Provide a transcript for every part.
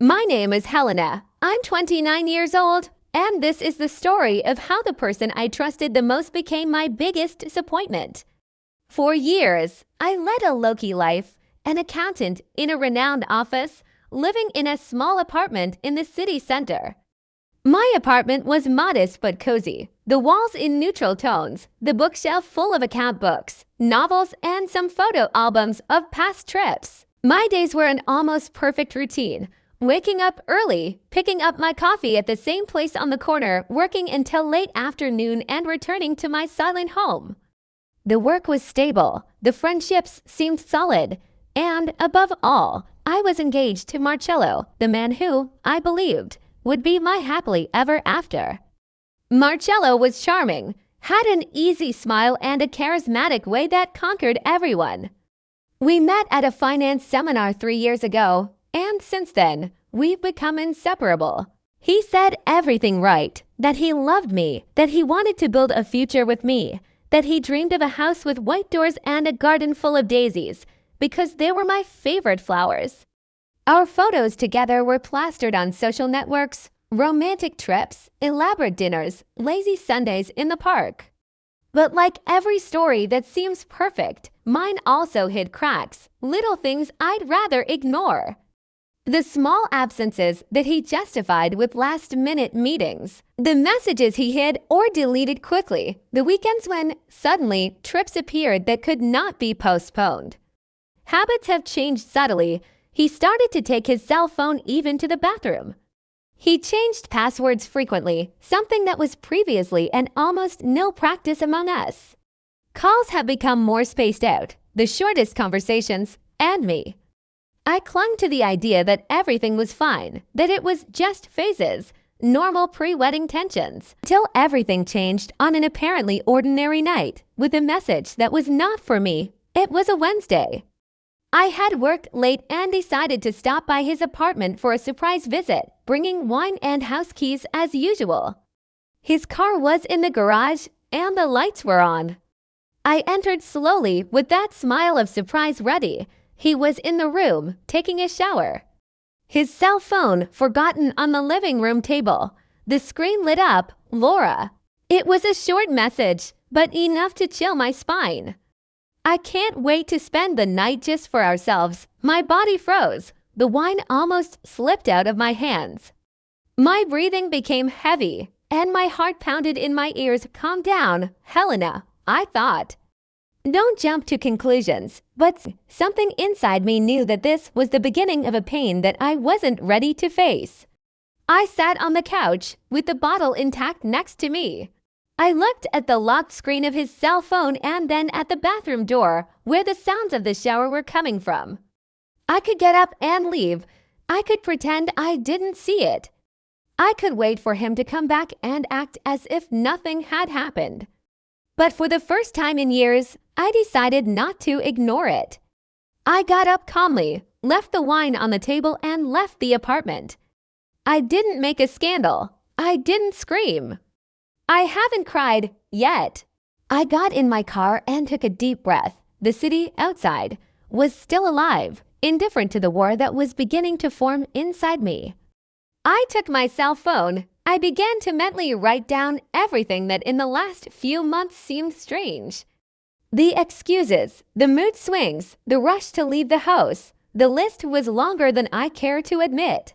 My name is Helena. I'm 29 years old, and this is the story of how the person I trusted the most became my biggest disappointment. For years, I led a low-key life, an accountant in a renowned office, living in a small apartment in the city center. My apartment was modest but cozy, the walls in neutral tones, the bookshelf full of account books, novels, and some photo albums of past trips. My days were an almost perfect routine. Waking up early, picking up my coffee at the same place on the corner, working until late afternoon, and returning to my silent home. The work was stable, the friendships seemed solid, and above all, I was engaged to Marcello, the man who, I believed, would be my happily ever after. Marcello was charming, had an easy smile and a charismatic way that conquered everyone. We met at a finance seminar 3 years ago, and since then, we've become inseparable. He said everything right, that he loved me, that he wanted to build a future with me, that he dreamed of a house with white doors and a garden full of daisies, because they were my favorite flowers. Our photos together were plastered on social networks, romantic trips, elaborate dinners, lazy Sundays in the park. But like every story that seems perfect, mine also hid cracks, little things I'd rather ignore. The small absences that he justified with last-minute meetings, the messages he hid or deleted quickly, the weekends when, suddenly, trips appeared that could not be postponed. Habits have changed subtly. He started to take his cell phone even to the bathroom. He changed passwords frequently, something that was previously an almost no practice among us. Calls have become more spaced out, the shortest conversations, and me. I clung to the idea that everything was fine, that it was just phases, normal pre-wedding tensions, till everything changed on an apparently ordinary night with a message that was not for me. It was a Wednesday. I had worked late and decided to stop by his apartment for a surprise visit, bringing wine and house keys as usual. His car was in the garage and the lights were on. I entered slowly with that smile of surprise ready. He was in the room, taking a shower. His cell phone forgotten on the living room table. The screen lit up, Laura. It was a short message, but enough to chill my spine. I can't wait to spend the night just for ourselves. My body froze. The wine almost slipped out of my hands. My breathing became heavy, and my heart pounded in my ears. Calm down, Helena, I thought. Don't jump to conclusions, but something inside me knew that this was the beginning of a pain that I wasn't ready to face. I sat on the couch with the bottle intact next to me. I looked at the locked screen of his cell phone and then at the bathroom door where the sounds of the shower were coming from. I could get up and leave. I could pretend I didn't see it. I could wait for him to come back and act as if nothing had happened. But for the first time in years, I decided not to ignore it. I got up calmly, left the wine on the table, and left the apartment. I didn't make a scandal. I didn't scream. I haven't cried yet. I got in my car and took a deep breath. The city outside was still alive, indifferent to the war that was beginning to form inside me. I took my cell phone. I began to mentally write down everything that in the last few months seemed strange. The excuses, the mood swings, the rush to leave the house. The list was longer than I care to admit.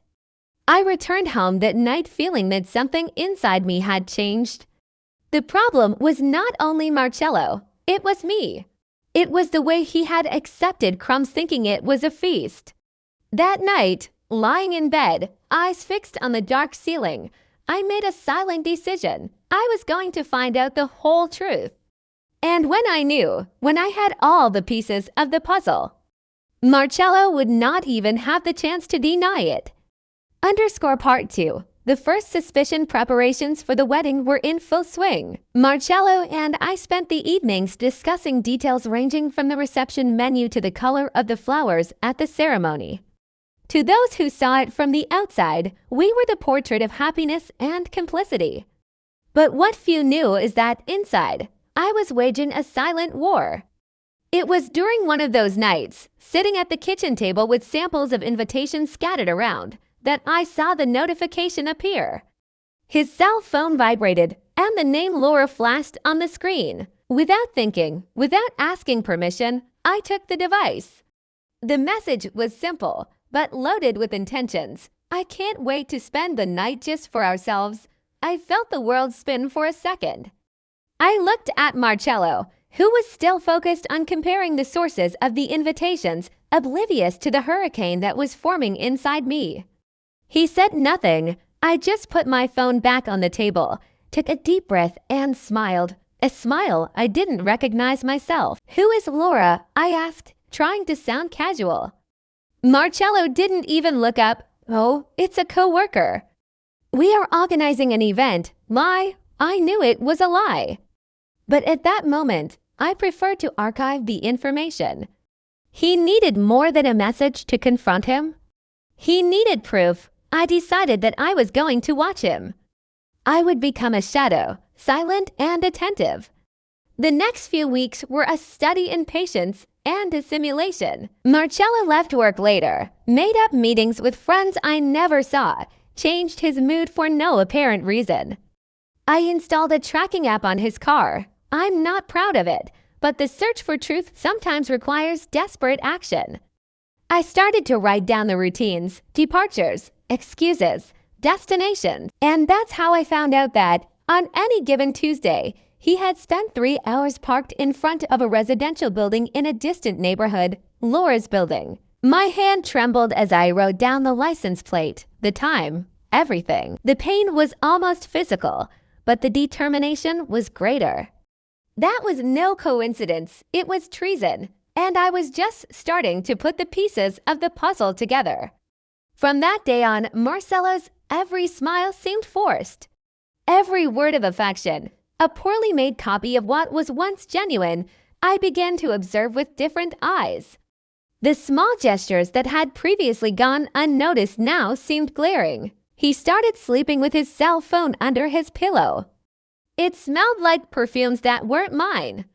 I returned home that night feeling that something inside me had changed. The problem was not only Marcello, it was me. It was the way he had accepted crumbs, thinking it was a feast. That night, lying in bed, eyes fixed on the dark ceiling, I made a silent decision. I was going to find out the whole truth. And when I knew, when I had all the pieces of the puzzle, Marcello would not even have the chance to deny it. Part 2. The first suspicion preparations for the wedding were in full swing. Marcello and I spent the evenings discussing details ranging from the reception menu to the color of the flowers at the ceremony. To those who saw it from the outside, we were the portrait of happiness and complicity. But what few knew is that inside, I was waging a silent war. It was during one of those nights, sitting at the kitchen table with samples of invitations scattered around, that I saw the notification appear. His cell phone vibrated, and the name Laura flashed on the screen. Without thinking, without asking permission, I took the device. The message was simple, but loaded with intentions. I can't wait to spend the night just for ourselves. I felt the world spin for a second. I looked at Marcello, who was still focused on comparing the sources of the invitations, oblivious to the hurricane that was forming inside me. He said nothing. I just put my phone back on the table, took a deep breath, and smiled. A smile I didn't recognize myself. "Who is Laura?" I asked, trying to sound casual. Marcello didn't even look up. "Oh, it's a coworker." "We are organizing an event." Lie. I knew it was a lie. But at that moment, I preferred to archive the information. He needed more than a message to confront him. He needed proof. I decided that I was going to watch him. I would become a shadow, silent and attentive. The next few weeks were a study in patience and dissimulation. Marcello left work later, made up meetings with friends I never saw, changed his mood for no apparent reason. I installed a tracking app on his car. I'm not proud of it, but the search for truth sometimes requires desperate action. I started to write down the routines, departures, excuses, destinations, and that's how I found out that, on any given Tuesday, he had spent 3 hours parked in front of a residential building in a distant neighborhood, Laura's building. My hand trembled as I wrote down the license plate, the time, everything. The pain was almost physical, but the determination was greater. That was no coincidence, it was treason, and I was just starting to put the pieces of the puzzle together. From that day on, Marcello's every smile seemed forced. Every word of affection, a poorly made copy of what was once genuine, I began to observe with different eyes. The small gestures that had previously gone unnoticed now seemed glaring. He started sleeping with his cell phone under his pillow. It smelled like perfumes that weren't mine.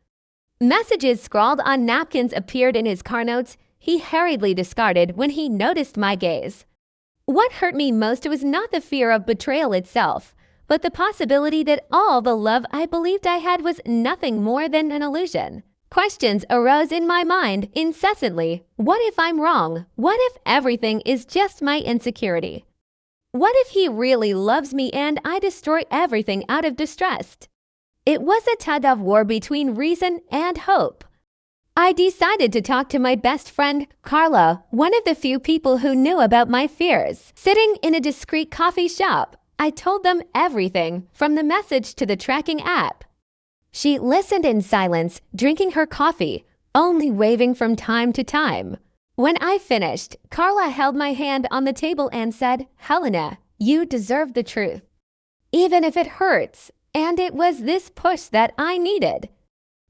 Messages scrawled on napkins appeared in his car notes he hurriedly discarded when he noticed my gaze. What hurt me most was not the fear of betrayal itself, but the possibility that all the love I believed I had was nothing more than an illusion. Questions arose in my mind incessantly. What if I'm wrong? What if everything is just my insecurity? What if he really loves me and I destroy everything out of distrust? It was a tug-of-war between reason and hope. I decided to talk to my best friend, Carla, one of the few people who knew about my fears. Sitting in a discreet coffee shop, I told them everything, from the message to the tracking app. She listened in silence, drinking her coffee, only waving from time to time. When I finished, Carla held my hand on the table and said, "Helena, you deserve the truth, even if it hurts." And it was this push that I needed.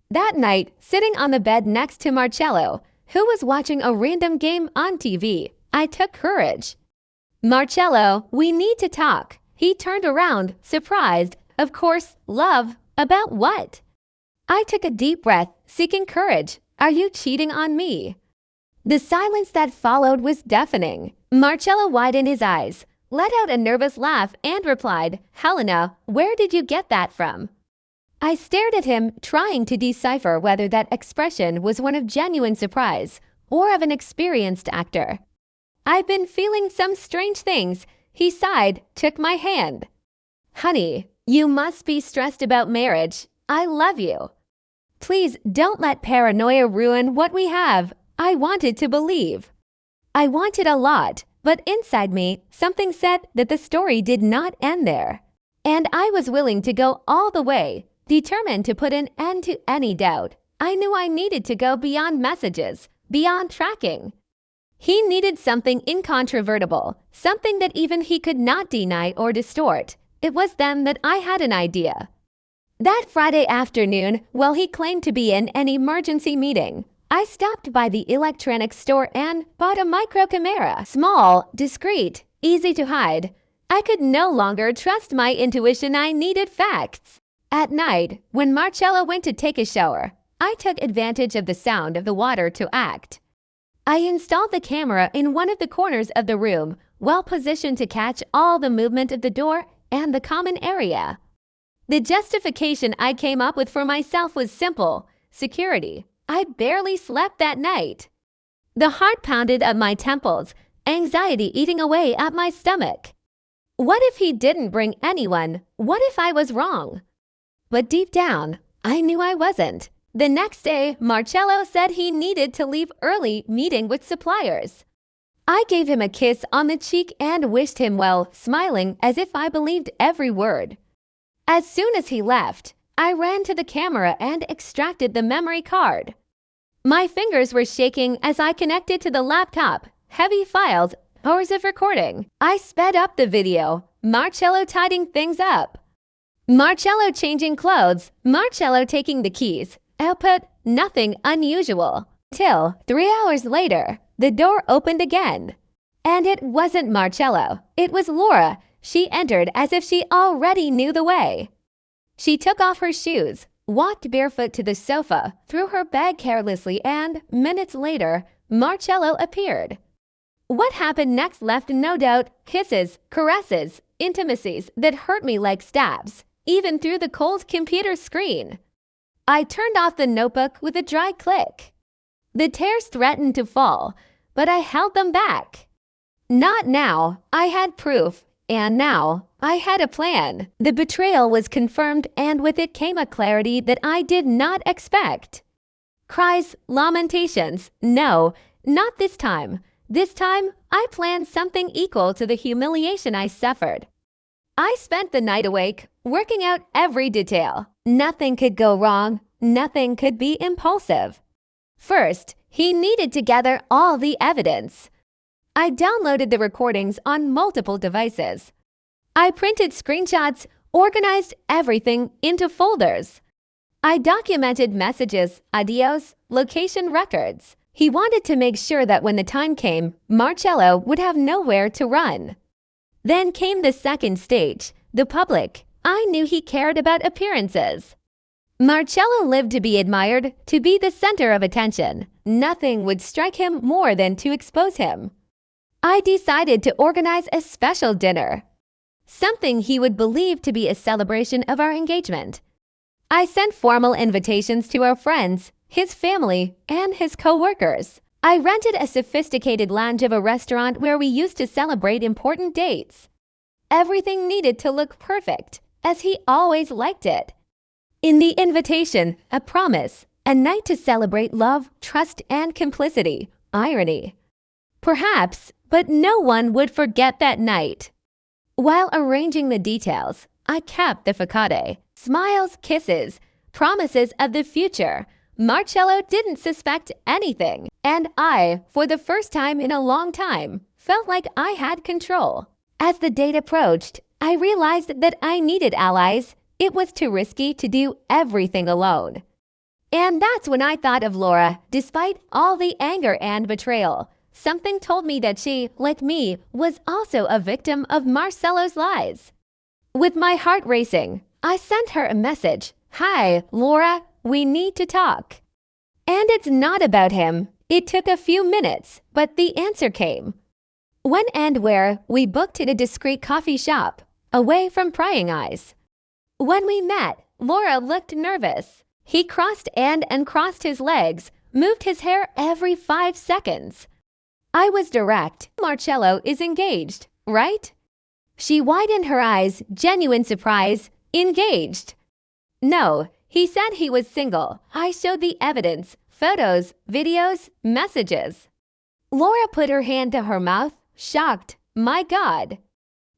That night, sitting on the bed next to Marcello, who was watching a random game on TV, I took courage. "Marcello, we need to talk." He turned around, surprised. "Of course, love. About what?" I took a deep breath, seeking courage. "Are you cheating on me?" The silence that followed was deafening. Marcello widened his eyes, let out a nervous laugh, and replied, "Helena, where did you get that from?" I stared at him, trying to decipher whether that expression was one of genuine surprise or of an experienced actor. "I've been feeling some strange things." He sighed, took my hand. "Honey, you must be stressed about marriage. I love you. Please don't let paranoia ruin what we have." I wanted to believe. I wanted a lot, but inside me, something said that the story did not end there. And I was willing to go all the way, determined to put an end to any doubt. I knew I needed to go beyond messages, beyond tracking. He needed something incontrovertible, something that even he could not deny or distort. It was then that I had an idea. That Friday afternoon, while he claimed to be in an emergency meeting, I stopped by the electronics store and bought a micro camera. Small, discreet, easy to hide. I could no longer trust my intuition. I needed facts. At night, when Marcello went to take a shower, I took advantage of the sound of the water to act. I installed the camera in one of the corners of the room, well positioned to catch all the movement of the door and the common area. The justification I came up with for myself was simple: security. I barely slept that night. The heart pounded at my temples, anxiety eating away at my stomach. What if he didn't bring anyone? What if I was wrong? But deep down, I knew I wasn't. The next day, Marcello said he needed to leave early, meeting with suppliers. I gave him a kiss on the cheek and wished him well, smiling as if I believed every word. As soon as he left, I ran to the camera and extracted the memory card. My fingers were shaking as I connected to the laptop. Heavy files, hours of recording. I sped up the video. Marcello tidying things up. Marcello changing clothes. Marcello taking the keys. Output, nothing unusual. Till 3 hours later, the door opened again. And it wasn't Marcello. It was Laura. She entered as if she already knew the way. She took off her shoes, walked barefoot to the sofa, threw her bag carelessly, and, minutes later, Marcello appeared. What happened next left no doubt: kisses, caresses, intimacies that hurt me like stabs, even through the cold computer screen. I turned off the notebook with a dry click. The tears threatened to fall, but I held them back. Not now. I had proof, and now I had a plan. The betrayal was confirmed, and with it came a clarity that I did not expect. Cries, lamentations. No, not this time. This time, I planned something equal to the humiliation I suffered. I spent the night awake, working out every detail. Nothing could go wrong. Nothing could be impulsive. First, he needed to gather all the evidence. I downloaded the recordings on multiple devices. I printed screenshots, organized everything into folders. I documented messages, audios, location records. He wanted to make sure that when the time came, Marcello would have nowhere to run. Then came the second stage, the public. I knew he cared about appearances. Marcello lived to be admired, to be the center of attention. Nothing would strike him more than to expose him. I decided to organize a special dinner, something he would believe to be a celebration of our engagement. I sent formal invitations to our friends, his family, and his co-workers. I rented a sophisticated lounge of a restaurant where we used to celebrate important dates. Everything needed to look perfect, as he always liked it. In the invitation, a promise, a night to celebrate love, trust, and complicity. Irony. Perhaps, but no one would forget that night. While arranging the details, I kept the facade. Smiles, kisses, promises of the future. Marcello didn't suspect anything, and I, for the first time in a long time, felt like I had control. As the date approached, I realized that I needed allies. It was too risky to do everything alone. And that's when I thought of Laura. Despite all the anger and betrayal, something told me that she, like me, was also a victim of Marcello's lies. With my heart racing, I sent her a message. Hi, Laura, we need to talk. And it's not about him. It took a few minutes, but the answer came. When and where, we booked at a discreet coffee shop, away from prying eyes. When we met, Laura looked nervous. He crossed and uncrossed his legs, moved his hair every 5 seconds. I was direct. Marcello is engaged, right? She widened her eyes, genuine surprise. Engaged? No, he said he was single. I showed the evidence, photos, videos, messages. Laura put her hand to her mouth, shocked. My God.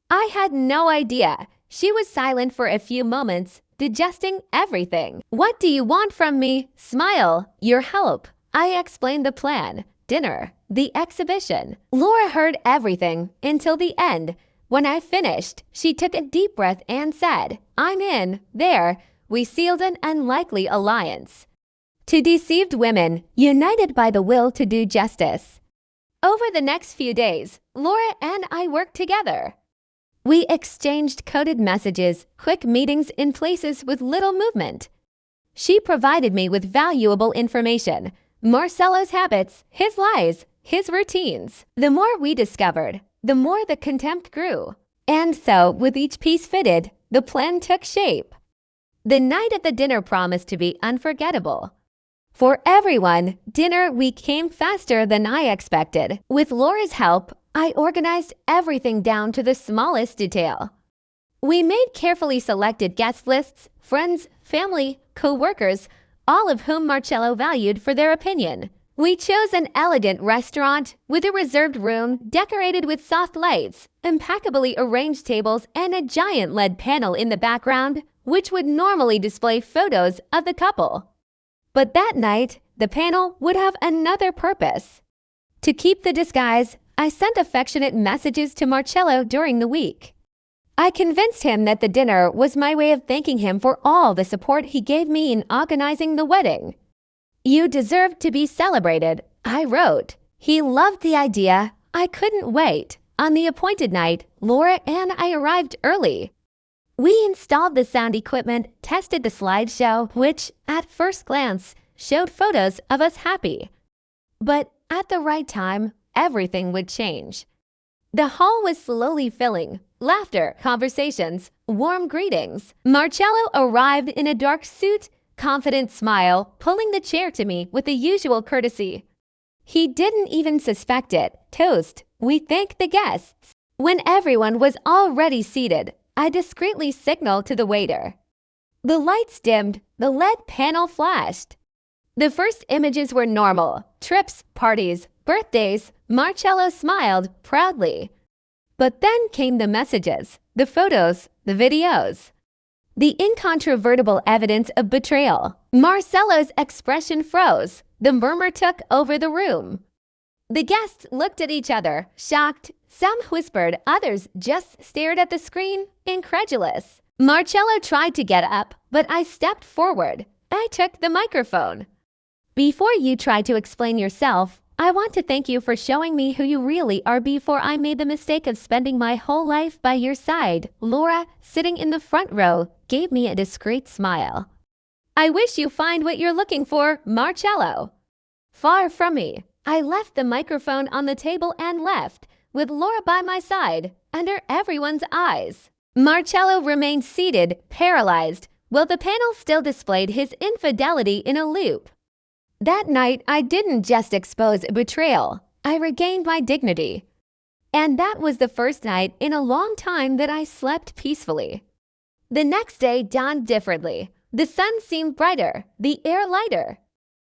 I had no idea. She was silent for a few moments, digesting everything. What do you want from me? Smile. Your help. I explained the plan. Dinner. The exhibition. Laura heard everything until the end. When I finished, she took a deep breath and said, I'm in. There, we sealed an unlikely alliance. Two deceived women, united by the will to do justice. Over the next few days, Laura and I worked together. We exchanged coded messages, quick meetings in places with little movement. She provided me with valuable information, Marcello's habits, his lies, his routines. The more we discovered, the more the contempt grew. And so, with each piece fitted, the plan took shape. The night of the dinner promised to be unforgettable. For everyone, dinner week came faster than I expected. With Laura's help, I organized everything down to the smallest detail. We made carefully selected guest lists, friends, family, co-workers, all of whom Marcello valued for their opinion. We chose an elegant restaurant with a reserved room decorated with soft lights, impeccably arranged tables, and a giant LED panel in the background, which would normally display photos of the couple. But that night, the panel would have another purpose. To keep the disguise, I sent affectionate messages to Marcello during the week. I convinced him that the dinner was my way of thanking him for all the support he gave me in organizing the wedding. "You deserve to be celebrated," I wrote. He loved the idea. I couldn't wait. On the appointed night, Laura and I arrived early. We installed the sound equipment, tested the slideshow, which, at first glance, showed photos of us happy. But at the right time, everything would change. The hall was slowly filling. Laughter, conversations, warm greetings. Marcello arrived in a dark suit, confident smile, pulling the chair to me with the usual courtesy. He didn't even suspect it. Toast, we thank the guests. When everyone was already seated, I discreetly signaled to the waiter. The lights dimmed, the LED panel flashed. The first images were normal. Trips, parties, birthdays. Marcello smiled proudly. But then came the messages, the photos, the videos. The incontrovertible evidence of betrayal. Marcello's expression froze. The murmur took over the room. The guests looked at each other, shocked. Some whispered, others just stared at the screen, incredulous. Marcello tried to get up, but I stepped forward. I took the microphone. "Before you try to explain yourself, I want to thank you for showing me who you really are before I made the mistake of spending my whole life by your side." Laura, sitting in the front row, gave me a discreet smile. "I wish you find what you're looking for, Marcello." Far from me. I left the microphone on the table and left, with Laura by my side, under everyone's eyes. Marcello remained seated, paralyzed, while the panel still displayed his infidelity in a loop. That night, I didn't just expose betrayal. I regained my dignity. And that was the first night in a long time that I slept peacefully. The next day dawned differently. The sun seemed brighter, the air lighter.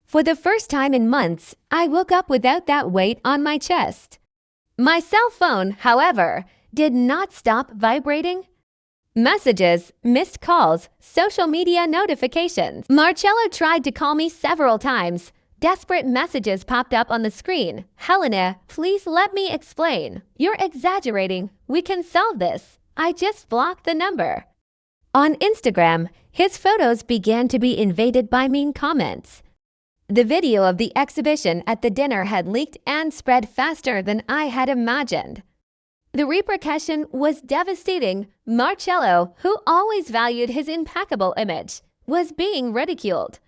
For the first time in months, I woke up without that weight on my chest. My cell phone, however, did not stop vibrating. Messages, missed calls, social media notifications. Marcello tried to call me several times. Desperate messages popped up on the screen. "Helena, please let me explain. You're exaggerating. We can solve this. I just blocked the number." On Instagram, his photos began to be invaded by mean comments. The video of the exhibition at the dinner had leaked and spread faster than I had imagined. The repercussion was devastating. Marcello, who always valued his impeccable image, was being ridiculed.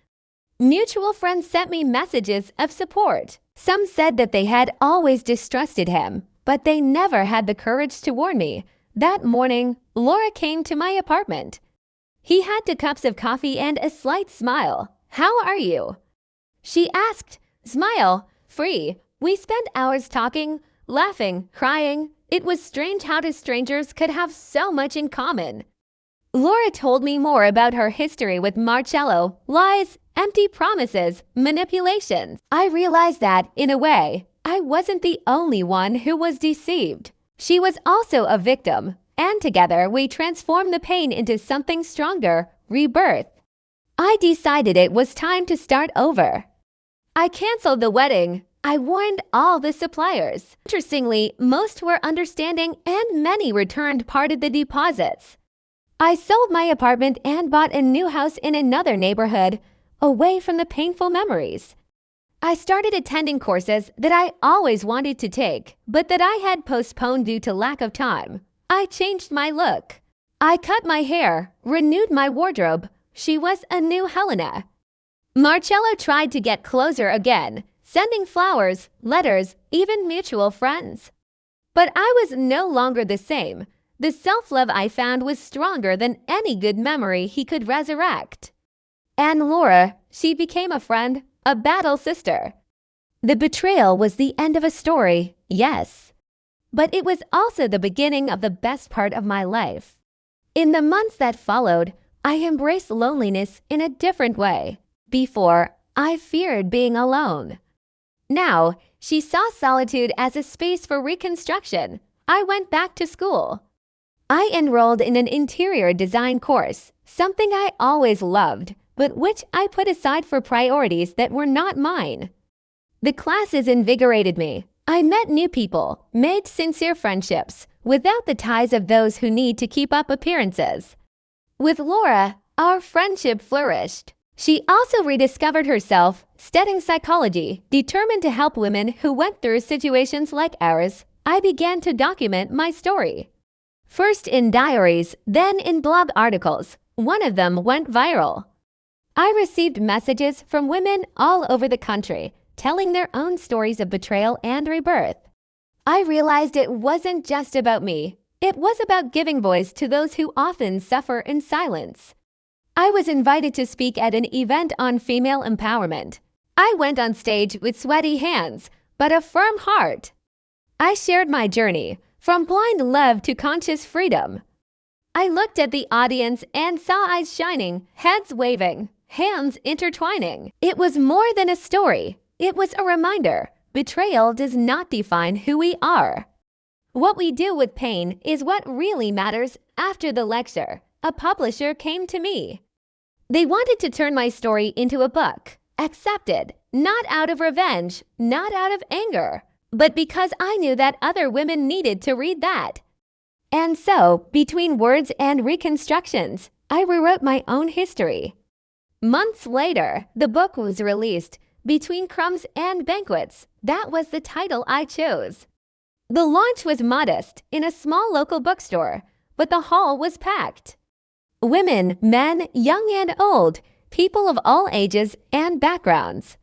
Mutual friends sent me messages of support. Some said that they had always distrusted him, but they never had the courage to warn me. That morning, Laura came to my apartment. He had 2 cups of coffee and a slight smile. "How are you?" she asked. Smile, free. We spent hours talking, laughing, crying. It was strange how 2 strangers could have so much in common. Laura told me more about her history with Marcello, lies, empty promises, manipulations. I realized that, in a way, I wasn't the only one who was deceived. She was also a victim, and together we transformed the pain into something stronger, rebirth. I decided it was time to start over. I canceled the wedding. I warned all the suppliers. Interestingly, most were understanding and many returned part of the deposits. I sold my apartment and bought a new house in another neighborhood, away from the painful memories. I started attending courses that I always wanted to take, but that I had postponed due to lack of time. I changed my look. I cut my hair, renewed my wardrobe. She was a new Helena. Marcello tried to get closer again, sending flowers, letters, even mutual friends. But I was no longer the same. The self-love I found was stronger than any good memory he could resurrect. And Laura, she became a friend, a battle sister. The betrayal was the end of a story, yes. But it was also the beginning of the best part of my life. In the months that followed, I embraced loneliness in a different way. Before, I feared being alone. Now, she saw solitude as a space for reconstruction. I went back to school. I enrolled in an interior design course, something I always loved, but which I put aside for priorities that were not mine. The classes invigorated me. I met new people, made sincere friendships, without the ties of those who need to keep up appearances. With Laura, our friendship flourished. She also rediscovered herself, studying psychology, determined to help women who went through situations like ours. I began to document my story. First in diaries, then in blog articles. One of them went viral. I received messages from women all over the country, telling their own stories of betrayal and rebirth. I realized it wasn't just about me. It was about giving voice to those who often suffer in silence. I was invited to speak at an event on female empowerment. I went on stage with sweaty hands, but a firm heart. I shared my journey, from blind love to conscious freedom. I looked at the audience and saw eyes shining, heads waving, hands intertwining. It was more than a story. It was a reminder. Betrayal does not define who we are. What we do with pain is what really matters. After the lecture, a publisher came to me. They wanted to turn my story into a book. Accepted, not out of revenge, not out of anger, but because I knew that other women needed to read that. And so, between words and reconstructions, I rewrote my own history. Months later, the book was released. Between Crumbs and Banquets, that was the title I chose. The launch was modest in a small local bookstore, but the hall was packed. Women, men, young and old, people of all ages and backgrounds.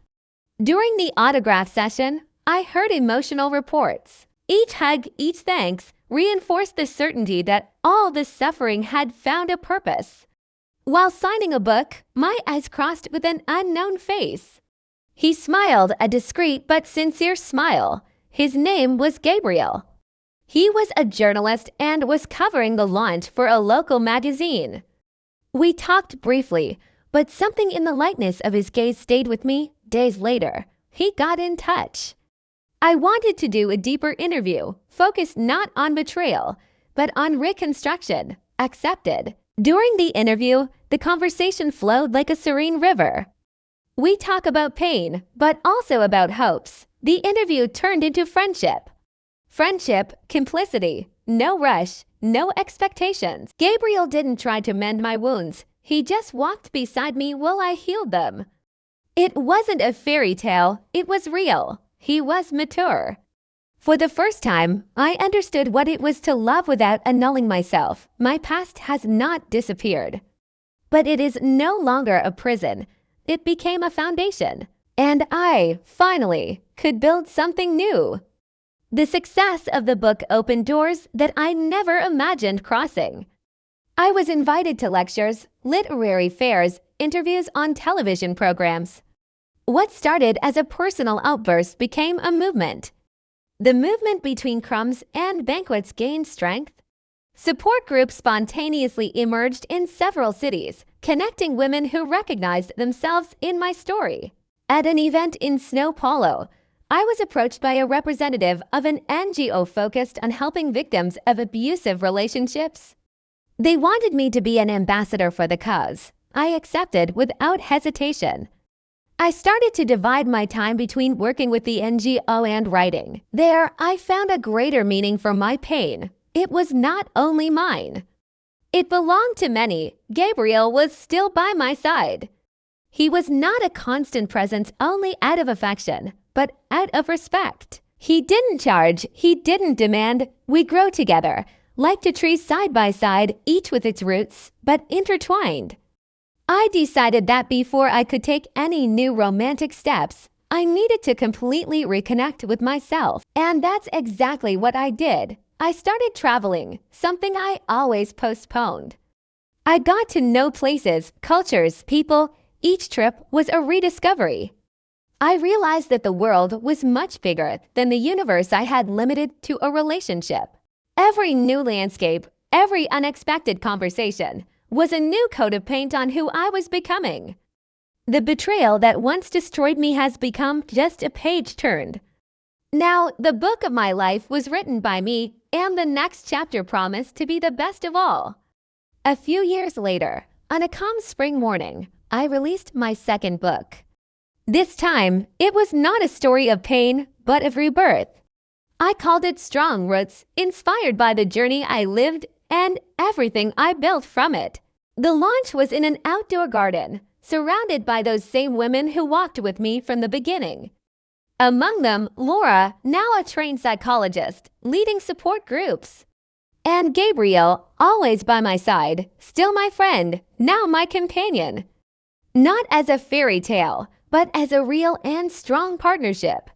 During the autograph session, I heard emotional reports. Each hug, each thanks, reinforced the certainty that all this suffering had found a purpose. While signing a book, my eyes crossed with an unknown face. He smiled a discreet but sincere smile. His name was Gabriel. He was a journalist and was covering the launch for a local magazine. We talked briefly, but something in the lightness of his gaze stayed with me. Days later, he got in touch. I wanted to do a deeper interview, focused not on betrayal, but on reconstruction. Accepted. During the interview, the conversation flowed like a serene river. We talk about pain, but also about hopes. The interview turned into friendship. Friendship, complicity, no rush, no expectations. Gabriel didn't try to mend my wounds. He just walked beside me while I healed them. It wasn't a fairy tale, it was real. He was mature. For the first time, I understood what it was to love without annulling myself. My past has not disappeared. But it is no longer a prison. It became a foundation, and I, finally, could build something new. The success of the book opened doors that I never imagined crossing. I was invited to lectures, literary fairs, interviews on television programs. What started as a personal outburst became a movement. The movement between Crumbs and Banquets gained strength. Support groups spontaneously emerged in several cities, connecting women who recognized themselves in my story. At an event in São Paulo, I was approached by a representative of an NGO focused on helping victims of abusive relationships. They wanted me to be an ambassador for the cause. I accepted without hesitation. I started to divide my time between working with the NGO and writing. There, I found a greater meaning for my pain. It was not only mine. It belonged to many. Gabriel was still by my side. He was not a constant presence only out of affection, but out of respect. He didn't charge, he didn't demand. We grow together, like two trees side by side, each with its roots, but intertwined. I decided that before I could take any new romantic steps, I needed to completely reconnect with myself, and that's exactly what I did. I started traveling, something I always postponed. I got to know places, cultures, people. Each trip was a rediscovery. I realized that the world was much bigger than the universe I had limited to a relationship. Every new landscape, every unexpected conversation was a new coat of paint on who I was becoming. The betrayal that once destroyed me has become just a page turned. Now, the book of my life was written by me, and the next chapter promised to be the best of all. A few years later, on a calm spring morning, I released my second book. This time, it was not a story of pain, but of rebirth. I called it Strong Roots, inspired by the journey I lived and everything I built from it. The launch was in an outdoor garden, surrounded by those same women who walked with me from the beginning. Among them, Laura, now a trained psychologist, leading support groups. And Gabriel, always by my side, still my friend, now my companion. Not as a fairy tale, but as a real and strong partnership.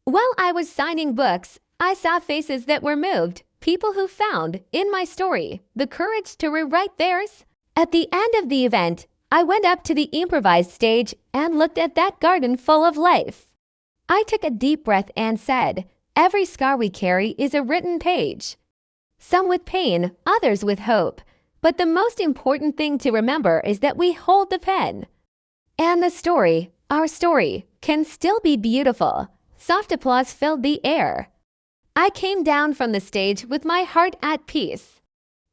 While I was signing books, I saw faces that were moved, people who found, in my story, the courage to rewrite theirs. At the end of the event, I went up to the improvised stage and looked at that garden full of life. I took a deep breath and said, every scar we carry is a written page. Some with pain, others with hope. But the most important thing to remember is that we hold the pen. And the story, our story, can still be beautiful. Soft applause filled the air. I came down from the stage with my heart at peace.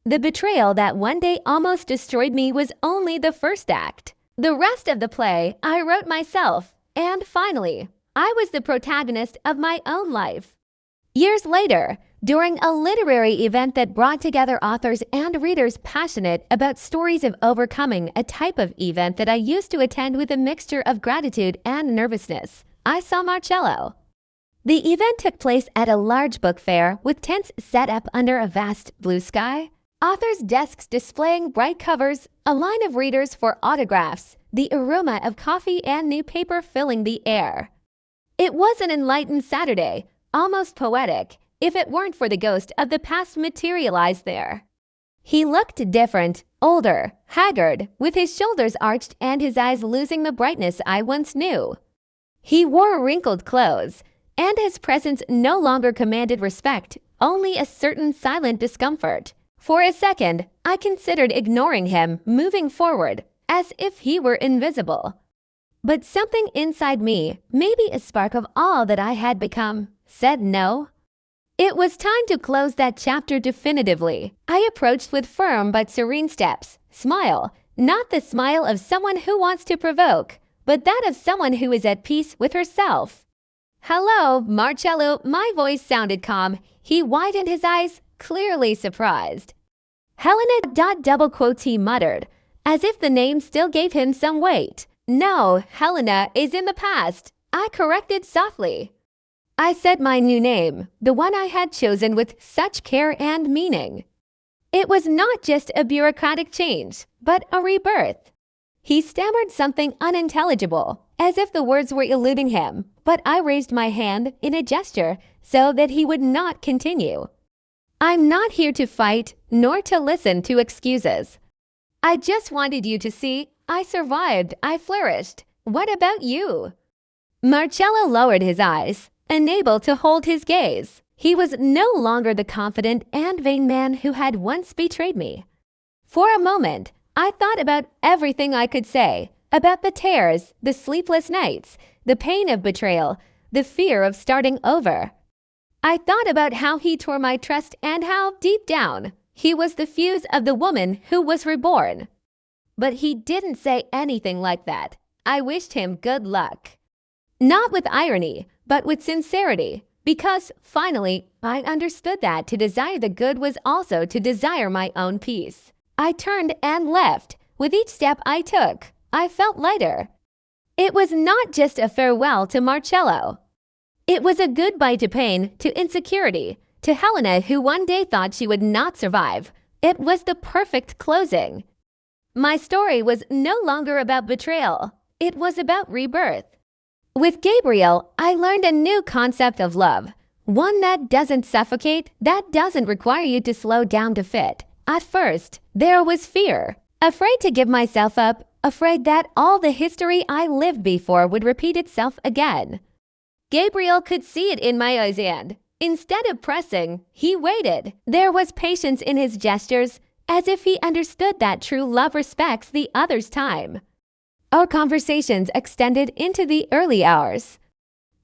The betrayal that one day almost destroyed me was only the first act. The rest of the play I wrote myself, and finally, I was the protagonist of my own life. Years later, during a literary event that brought together authors and readers passionate about stories of overcoming, a type of event that I used to attend with a mixture of gratitude and nervousness, I saw Marcello. The event took place at a large book fair with tents set up under a vast blue sky, authors' desks displaying bright covers, a line of readers for autographs, the aroma of coffee and new paper filling the air. It was an enlightened Saturday, almost poetic, if it weren't for the ghost of the past materialized there. He looked different, older, haggard, with his shoulders arched and his eyes losing the brightness I once knew. He wore wrinkled clothes, and his presence no longer commanded respect, only a certain silent discomfort. For a second, I considered ignoring him, moving forward, as if he were invisible. But something inside me, maybe a spark of all that I had become, said no. It was time to close that chapter definitively. I approached with firm but serene steps, smile, not the smile of someone who wants to provoke, but that of someone who is at peace with herself. Hello, Marcello. My voice sounded calm. He widened his eyes, clearly surprised. Helena, double quotes he muttered, as if the name still gave him some weight. No, Helena is in the past, I corrected softly. I said my new name, the one I had chosen with such care and meaning. It was not just a bureaucratic change, but a rebirth. He stammered something unintelligible, as if the words were eluding him, but I raised my hand in a gesture so that he would not continue. I'm not here to fight, nor to listen to excuses. I just wanted you to see I survived, I flourished. What about you? Marcello lowered his eyes, unable to hold his gaze. He was no longer the confident and vain man who had once betrayed me. For a moment, I thought about everything I could say, about the tears, the sleepless nights, the pain of betrayal, the fear of starting over. I thought about how he tore my trust and how, deep down, he was the fuse of the woman who was reborn. But he didn't say anything like that. I wished him good luck. Not with irony, but with sincerity, because, finally, I understood that to desire the good was also to desire my own peace. I turned and left. With each step I took, I felt lighter. It was not just a farewell to Marcello. It was a goodbye to pain, to insecurity, to Helena who one day thought she would not survive. It was the perfect closing. My story was no longer about betrayal. It was about rebirth. With Gabriel, I learned a new concept of love. One that doesn't suffocate, that doesn't require you to slow down to fit. At first, there was fear. Afraid to give myself up, afraid that all the history I lived before would repeat itself again. Gabriel could see it in my eyes and, instead of pressing, he waited. There was patience in his gestures, as if he understood that true love respects the other's time. Our conversations extended into the early hours.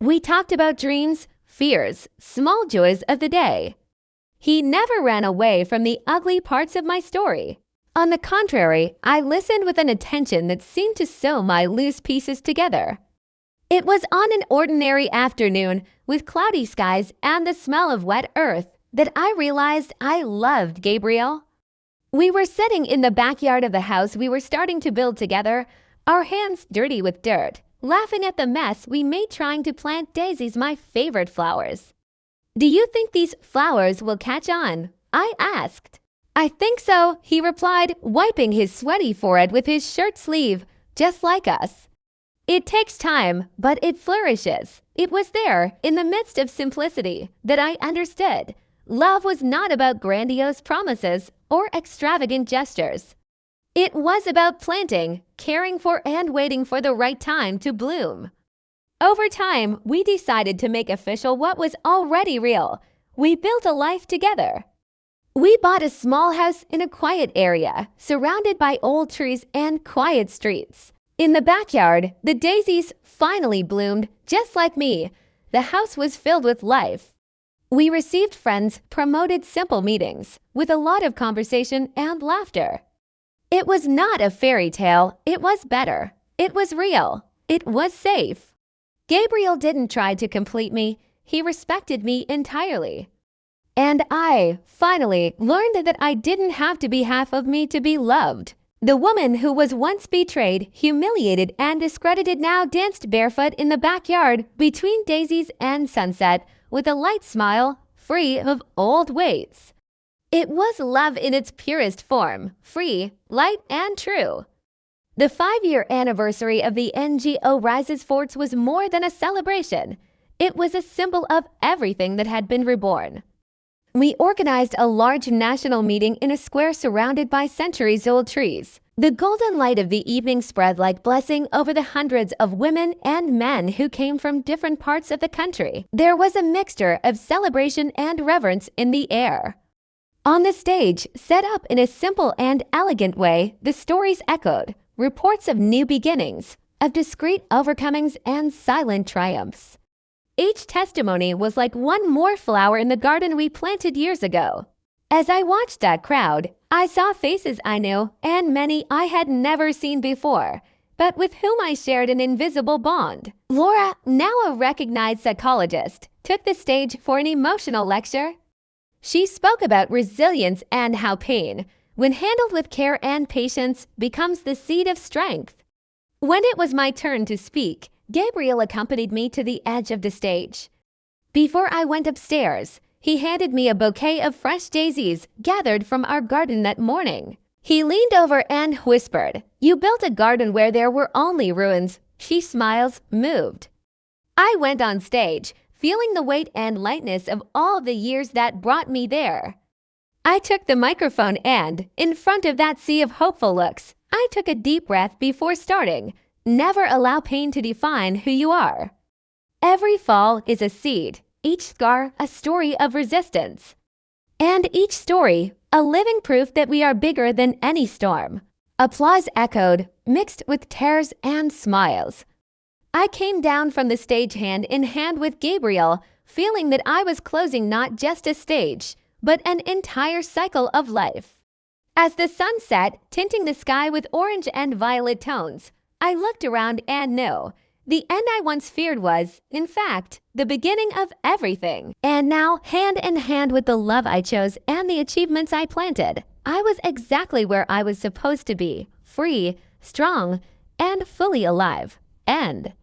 We talked about dreams, fears, small joys of the day. He never ran away from the ugly parts of my story. On the contrary, I listened with an attention that seemed to sew my loose pieces together. It was on an ordinary afternoon with cloudy skies and the smell of wet earth that I realized I loved Gabriel. We were sitting in the backyard of the house we were starting to build together, our hands dirty with dirt, laughing at the mess we made trying to plant daisies, my favorite flowers. "Do you think these flowers will catch on?" I asked. "I think so," he replied, wiping his sweaty forehead with his shirt sleeve, just like us. "It takes time, but it flourishes." It was there, in the midst of simplicity, that I understood. Love was not about grandiose promises or extravagant gestures. It was about planting, caring for, and waiting for the right time to bloom. Over time, we decided to make official what was already real. We built a life together. We bought a small house in a quiet area, surrounded by old trees and quiet streets. In the backyard, the daisies finally bloomed, just like me. The house was filled with life. We received friends, promoted simple meetings, with a lot of conversation and laughter. It was not a fairy tale, it was better. It was real. It was safe. Gabriel didn't try to complete me, he respected me entirely. And I, finally, learned that I didn't have to be half of me to be loved. The woman who was once betrayed, humiliated, and discredited now danced barefoot in the backyard between daisies and sunset with a light smile, free of old weights. It was love in its purest form, free, light, and true. The 5-year anniversary of the NGO Rises Forts was more than a celebration. It was a symbol of everything that had been reborn. We organized a large national meeting in a square surrounded by centuries-old trees. The golden light of the evening spread like blessing over the hundreds of women and men who came from different parts of the country. There was a mixture of celebration and reverence in the air. On the stage, set up in a simple and elegant way, the stories echoed, reports of new beginnings, of discreet overcomings and silent triumphs. Each testimony was like one more flower in the garden we planted years ago. As I watched that crowd, I saw faces I knew and many I had never seen before, but with whom I shared an invisible bond. Laura, now a recognized psychologist, took the stage for an emotional lecture. She spoke about resilience and how pain, when handled with care and patience, becomes the seed of strength. When it was my turn to speak, Gabriel accompanied me to the edge of the stage. Before I went upstairs, he handed me a bouquet of fresh daisies gathered from our garden that morning. He leaned over and whispered, "You built a garden where there were only ruins." She smiles, moved. I went on stage, feeling the weight and lightness of all the years that brought me there. I took the microphone and, in front of that sea of hopeful looks, I took a deep breath before starting. Never allow pain to define who you are. Every fall is a seed, each scar a story of resistance. And each story, a living proof that we are bigger than any storm. Applause echoed, mixed with tears and smiles. I came down from the stage hand in hand with Gabriel, feeling that I was closing not just a stage, but an entire cycle of life. As the sun set, tinting the sky with orange and violet tones, I looked around and knew the end I once feared was, in fact, the beginning of everything. And now, hand in hand with the love I chose and the achievements I planted, I was exactly where I was supposed to be, free, strong, and fully alive. End.